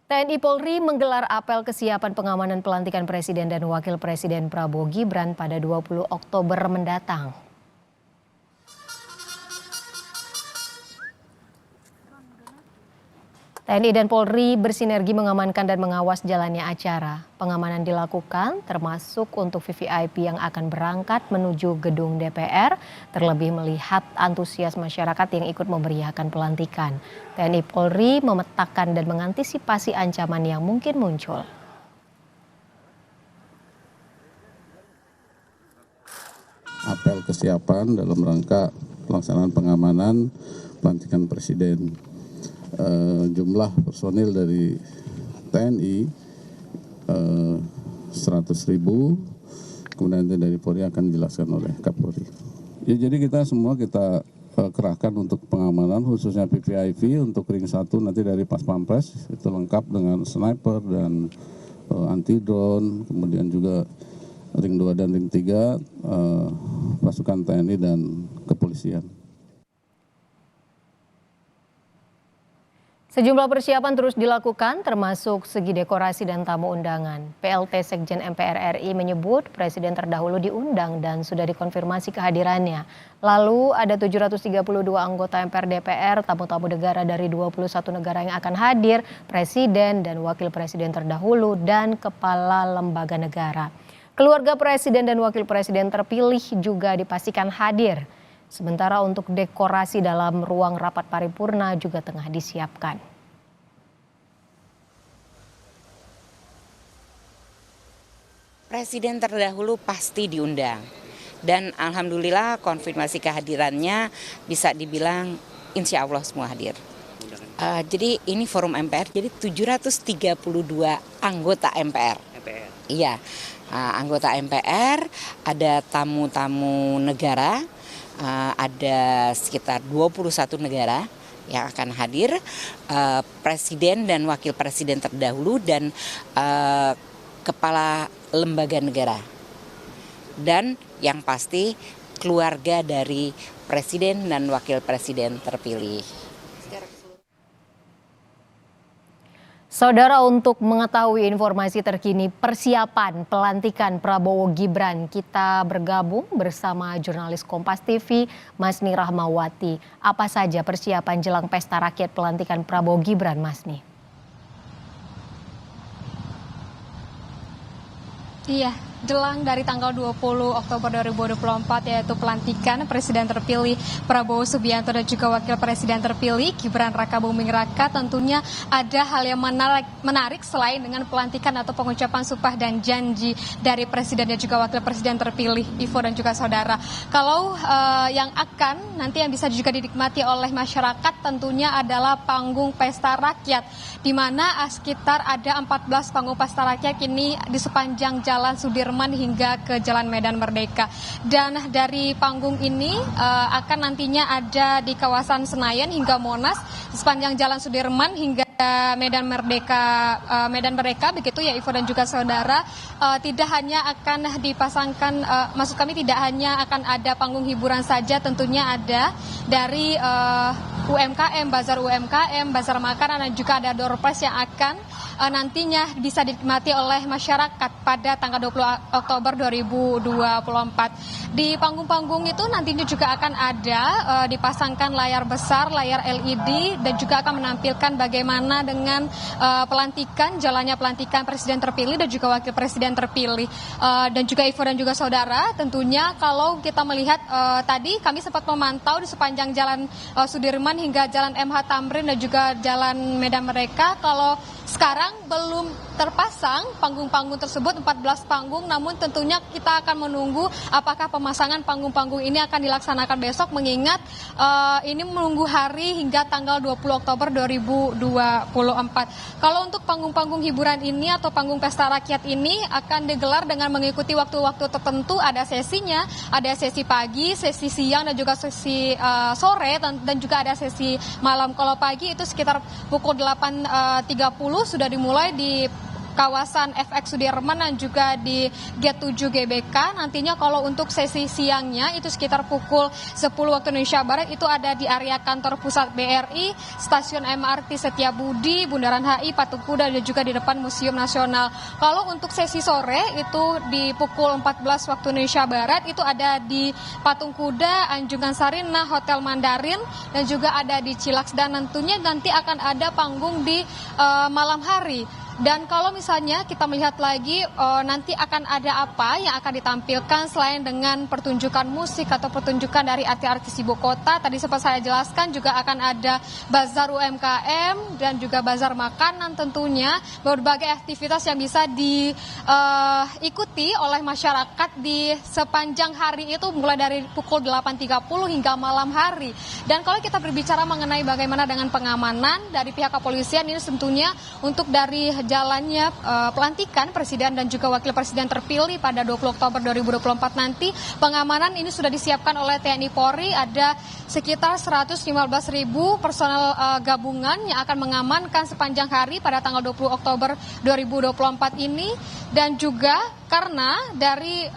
TNI Polri menggelar apel kesiapan pengamanan pelantikan Presiden dan Wakil Presiden Prabowo Gibran pada 20 Oktober mendatang. TNI dan Polri bersinergi mengamankan dan mengawas jalannya acara. Pengamanan dilakukan termasuk untuk VVIP yang akan berangkat menuju gedung DPR, terlebih melihat antusias masyarakat yang ikut memeriahkan pelantikan. TNI Polri memetakan dan mengantisipasi ancaman yang mungkin muncul. Apel kesiapan dalam rangka pelaksanaan pengamanan pelantikan Presiden. Jumlah personil dari TNI 100.000, kemudian dari Polri akan dijelaskan oleh Kapolri. Ya, jadi kita kerahkan untuk pengamanan khususnya VVIP untuk ring 1 nanti dari Pas Pampres itu lengkap dengan sniper dan anti drone, kemudian juga ring 2 dan ring 3 pasukan TNI dan kepolisian. Sejumlah persiapan terus dilakukan termasuk segi dekorasi dan tamu undangan. PLT Sekjen MPR RI menyebut Presiden terdahulu diundang dan sudah dikonfirmasi kehadirannya. Lalu ada 732 anggota MPR DPR, tamu-tamu negara dari 21 negara yang akan hadir, Presiden dan Wakil Presiden terdahulu dan Kepala Lembaga Negara. Keluarga Presiden dan Wakil Presiden terpilih juga dipastikan hadir. Sementara untuk dekorasi dalam ruang rapat paripurna juga tengah disiapkan. Presiden terdahulu pasti diundang dan alhamdulillah konfirmasi kehadirannya bisa dibilang insya Allah semua hadir. Jadi ini forum MPR, jadi 732 anggota MPR. Iya, anggota MPR, ada tamu-tamu negara, ada sekitar 21 negara yang akan hadir, Presiden dan Wakil Presiden terdahulu dan Kepala Lembaga Negara. Dan yang pasti keluarga dari Presiden dan Wakil Presiden terpilih. Saudara, untuk mengetahui informasi terkini persiapan pelantikan Prabowo Gibran, kita bergabung bersama jurnalis Kompas TV, Masni Rahmawati. Apa saja persiapan jelang pesta rakyat pelantikan Prabowo Gibran, Masni? Iya, jelang dari tanggal 20 Oktober 2024 yaitu pelantikan Presiden terpilih Prabowo Subianto dan juga Wakil Presiden terpilih Gibran Raka Buming Raka, tentunya ada hal yang menarik selain dengan pelantikan atau pengucapan sumpah dan janji dari Presiden dan juga Wakil Presiden terpilih, Ivo dan juga saudara. Kalau yang akan nanti yang bisa juga dinikmati oleh masyarakat tentunya adalah panggung pesta rakyat, di mana sekitar ada 14 panggung pesta rakyat ini di sepanjang Jalan Sudirman hingga ke Jalan Medan Merdeka. Dan dari panggung ini akan nantinya ada di kawasan Senayan hingga Monas, sepanjang Jalan Sudirman hingga Medan Merdeka begitu ya Ivo dan juga saudara. Tidak hanya akan dipasangkan, maksud kami tidak hanya akan ada panggung hiburan saja, tentunya ada dari UMKM, bazar makanan, dan juga ada door prize yang akan nantinya bisa dinikmati oleh masyarakat pada tanggal 20 Oktober 2024. Di panggung-panggung itu nantinya juga akan ada dipasangkan layar besar, layar LED, dan juga akan menampilkan bagaimana dengan jalannya pelantikan Presiden terpilih dan juga Wakil Presiden terpilih. Dan juga Ivo dan juga saudara, tentunya kalau kita melihat tadi kami sempat memantau di sepanjang Jalan Sudirman hingga Jalan MH Tamrin dan juga Jalan Medan Merdeka, kalau sekarang belum terpasang panggung-panggung tersebut, 14 panggung, namun tentunya kita akan menunggu apakah pemasangan panggung-panggung ini akan dilaksanakan besok, mengingat ini menunggu hari hingga tanggal 20 Oktober 2024. Kalau untuk panggung-panggung hiburan ini atau panggung pesta rakyat ini akan digelar dengan mengikuti waktu-waktu tertentu, ada sesinya, ada sesi pagi, sesi siang, dan juga sesi sore, dan juga ada sesi malam. Kalau pagi itu sekitar pukul 8.30 sudah dimulai di kawasan FX Sudirman dan juga di Gate 7 GBK. Nantinya kalau untuk sesi siangnya itu sekitar pukul 10 waktu Indonesia Barat itu ada di area kantor pusat BRI, stasiun MRT Setiabudi, Bundaran HI, Patung Kuda dan juga di depan Museum Nasional. Kalau untuk sesi sore itu di pukul 14 waktu Indonesia Barat itu ada di Patung Kuda, Anjungan Sarinah, Hotel Mandarin dan juga ada di Cilaks, dan tentunya nanti akan ada panggung di malam hari. Dan kalau misalnya kita melihat lagi nanti akan ada apa yang akan ditampilkan selain dengan pertunjukan musik atau pertunjukan dari artis-artis ibu kota. Tadi sempat saya jelaskan juga akan ada bazar UMKM dan juga bazar makanan, tentunya berbagai aktivitas yang bisa diikuti oleh masyarakat di sepanjang hari itu mulai dari pukul 8.30 hingga malam hari. Dan kalau kita berbicara mengenai bagaimana dengan pengamanan dari pihak kepolisian, ini tentunya untuk dari jalannya pelantikan Presiden dan juga Wakil Presiden terpilih pada 20 Oktober 2024 nanti, pengamanan ini sudah disiapkan oleh TNI Polri. Ada sekitar 115.000 personel gabungan yang akan mengamankan sepanjang hari pada tanggal 20 Oktober 2024 ini. Dan juga karena dari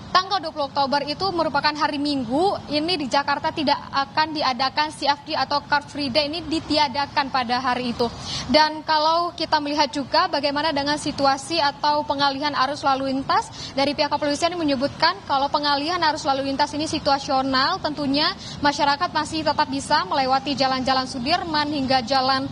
tanggal 20 Oktober itu merupakan hari Minggu, ini di Jakarta tidak akan diadakan CFD atau Car Free Day, ini ditiadakan pada hari itu. Dan kalau kita melihat juga bagaimana dengan situasi atau pengalihan arus lalu lintas, dari pihak kepolisian menyebutkan kalau pengalihan arus lalu lintas ini situasional, tentunya masyarakat masih tetap bisa melewati jalan-jalan Sudirman hingga jalan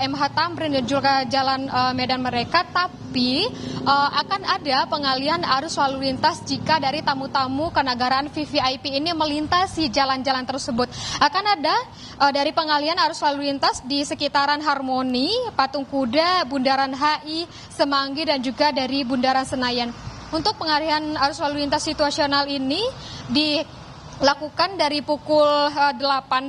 MH Tamrin dan juga jalan Medan Merdeka, tapi akan ada pengalihan arus lalu lintas jika dari tamu-tamu kenegaraan VVIP ini melintasi jalan-jalan tersebut. Akan ada dari pengalihan arus lalu lintas di sekitaran Harmoni, Patung Kuda, Bundaran HI, Semanggi dan juga dari Bundaran Senayan. Untuk pengalihan arus lalu lintas situasional ini dilakukan dari pukul 8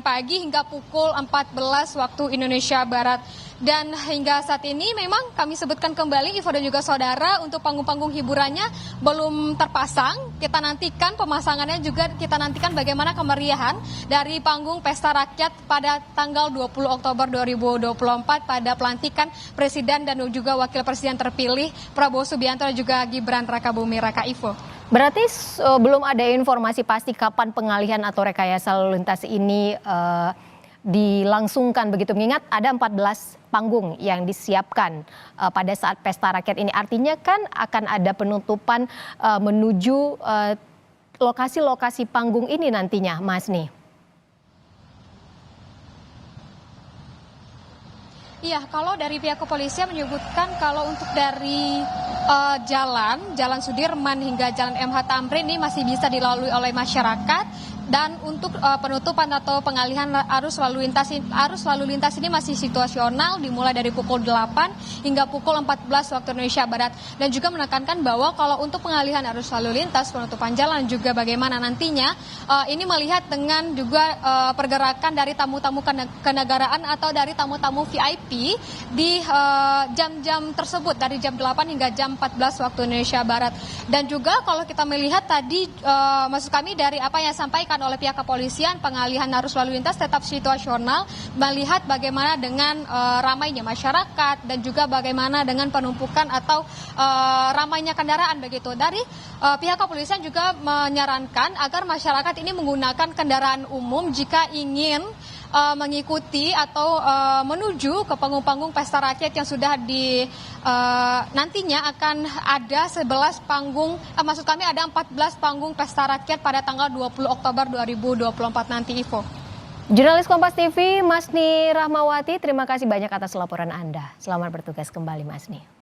pagi hingga pukul 14 waktu Indonesia Barat. Dan hingga saat ini memang kami sebutkan kembali, Ivo dan juga saudara, untuk panggung-panggung hiburannya belum terpasang. Kita nantikan pemasangannya, juga kita nantikan bagaimana kemeriahan dari panggung Pesta Rakyat pada tanggal 20 Oktober 2024 pada pelantikan Presiden dan juga Wakil Presiden terpilih Prabowo Subianto dan juga Gibran Rakabuming Raka. Ivo. Berarti belum ada informasi pasti kapan pengalihan atau rekayasa lalu lintas ini dilangsungkan begitu, mengingat ada 14 panggung yang disiapkan pada saat Pesta Rakyat ini. Artinya kan akan ada penutupan menuju lokasi-lokasi panggung ini nantinya, Mas Ni. Iya, kalau dari pihak kepolisian menyebutkan kalau untuk dari Jalan Sudirman hingga Jalan MH Tamrin ini masih bisa dilalui oleh masyarakat. Dan untuk penutupan atau pengalihan arus lalu lintas ini masih situasional, dimulai dari pukul 8 hingga pukul 14 waktu Indonesia Barat. Dan juga menekankan bahwa kalau untuk pengalihan arus lalu lintas, penutupan jalan juga bagaimana nantinya, ini melihat dengan juga pergerakan dari tamu-tamu kenegaraan atau dari tamu-tamu VIP di jam-jam tersebut, dari jam 8 hingga jam 14 waktu Indonesia Barat. Dan juga kalau kita melihat tadi, maksud kami dari apa yang disampaikan oleh pihak kepolisian, pengalihan arus lalu lintas tetap situasional, melihat bagaimana dengan ramainya masyarakat dan juga bagaimana dengan penumpukan atau ramainya kendaraan begitu. Dari pihak kepolisian juga menyarankan agar masyarakat ini menggunakan kendaraan umum jika ingin mengikuti atau menuju ke panggung-panggung Pesta Rakyat yang sudah nantinya akan ada 11 panggung, maksud kami ada 14 panggung Pesta Rakyat pada tanggal 20 Oktober 2024 nanti, Ivo. Jurnalis Kompas TV, Masni Rahmawati, terima kasih banyak atas laporan Anda. Selamat bertugas kembali, Masni.